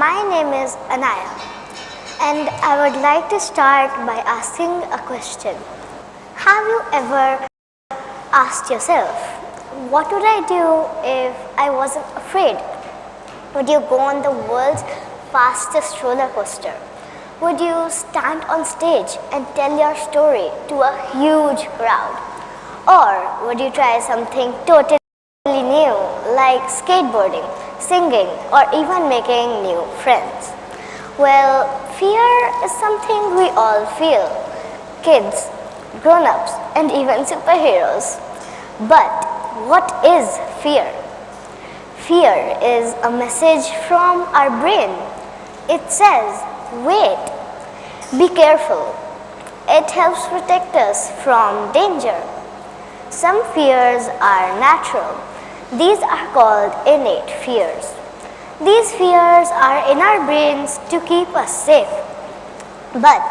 My name is Anaya, and I would like to start by asking a question. Have you ever asked yourself, what would I do if I wasn't afraid? Would you go on the world's fastest roller coaster? Would you stand on stage and tell your story to a huge crowd? Or would you try something totally new like skateboarding, singing, or even making new friends? Well, fear is something we all feel. Kids, grown-ups, and even superheroes. But what is fear? Fear is a message from our brain. It says, wait, be careful. It helps protect us from danger. Some fears are natural. These are called innate fears. These fears are in our brains to keep us safe. But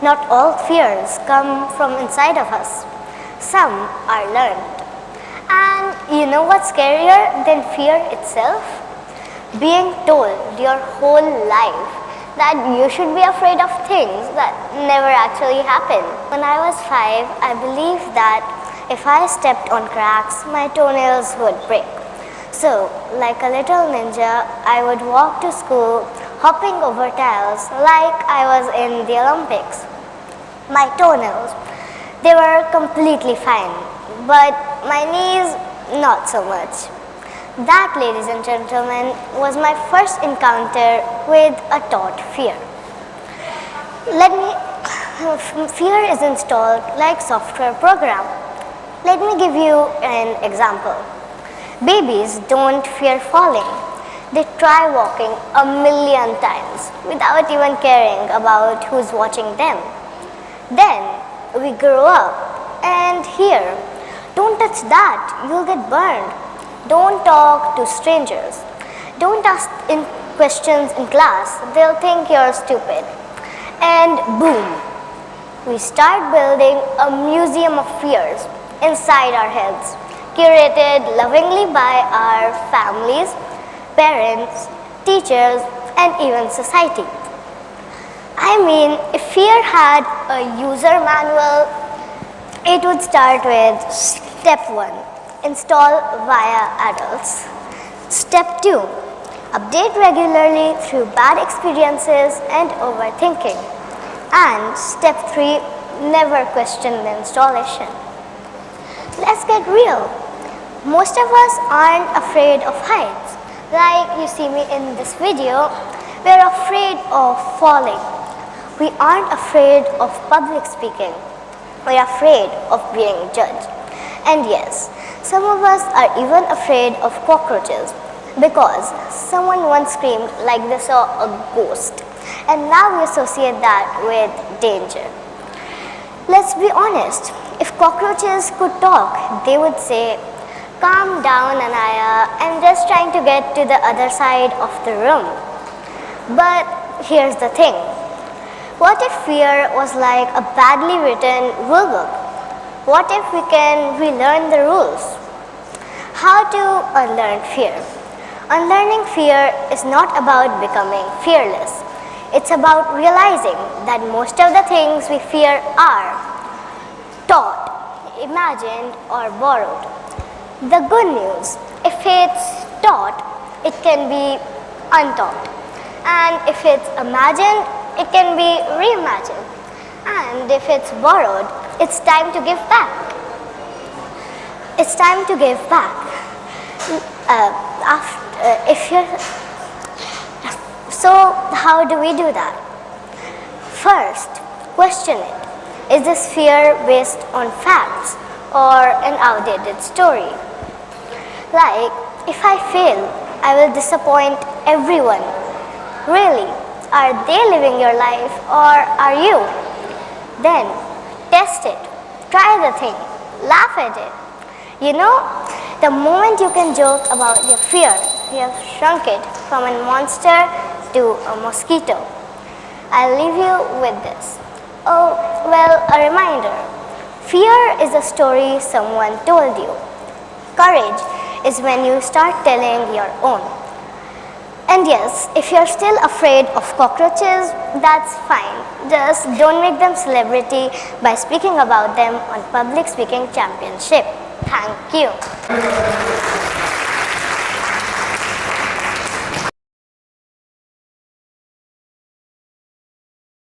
not all fears come from inside of us. Some are learned. And you know what's scarier than fear itself? Being told your whole life that you should be afraid of things that never actually happen. When I was 5, I believed that if I stepped on cracks, my toenails would break. So, like a little ninja, I would walk to school, hopping over tiles like I was in the Olympics. My toenails, they were completely fine, but my knees, not so much. That, ladies and gentlemen, was my first encounter with a taught fear. Fear is installed like software program. Let me give you an example. Babies don't fear falling. They try walking 1,000,000 times without even caring about who's watching them. Then we grow up and hear, don't touch that, you'll get burned. Don't talk to strangers. Don't ask questions in class, they'll think you're stupid. And boom, we start building a museum of fears inside our heads, curated lovingly by our families, parents, teachers, and even society. I mean, if fear had a user manual, it would start with step 1, install via adults. Step 2, update regularly through bad experiences and overthinking. And step 3, never question the installation. Let's get real. Most of us aren't afraid of heights. Like you see me in this video, we're afraid of falling. We aren't afraid of public speaking. We're afraid of being judged. And yes, some of us are even afraid of cockroaches because someone once screamed like they saw a ghost, and now we associate that with danger. Let's be honest, if cockroaches could talk, they would say, calm down, Anaya, I'm just trying to get to the other side of the room. But here's the thing. What if fear was like a badly written rulebook? What if we can relearn the rules? How to unlearn fear? Unlearning fear is not about becoming fearless. It's about realizing that most of the things we fear are taught, imagined, or borrowed. The good news, if it's taught, it can be untaught. And if it's imagined, it can be reimagined. And if it's borrowed, it's time to give back. It's time to give back. So how do we do that? First, question it. Is this fear based on facts or an outdated story? Like, if I fail, I will disappoint everyone. Really? Are they living your life or are you? Then, test it. Try the thing. Laugh at it. You know, the moment you can joke about your fear, you have shrunk it from a monster to a mosquito. I'll leave you with this. Oh, well, a reminder. Fear is a story someone told you. Courage is when you start telling your own. And yes, if you're still afraid of cockroaches, that's fine. Just don't make them celebrity by speaking about them on Public Speaking Championship. Thank you.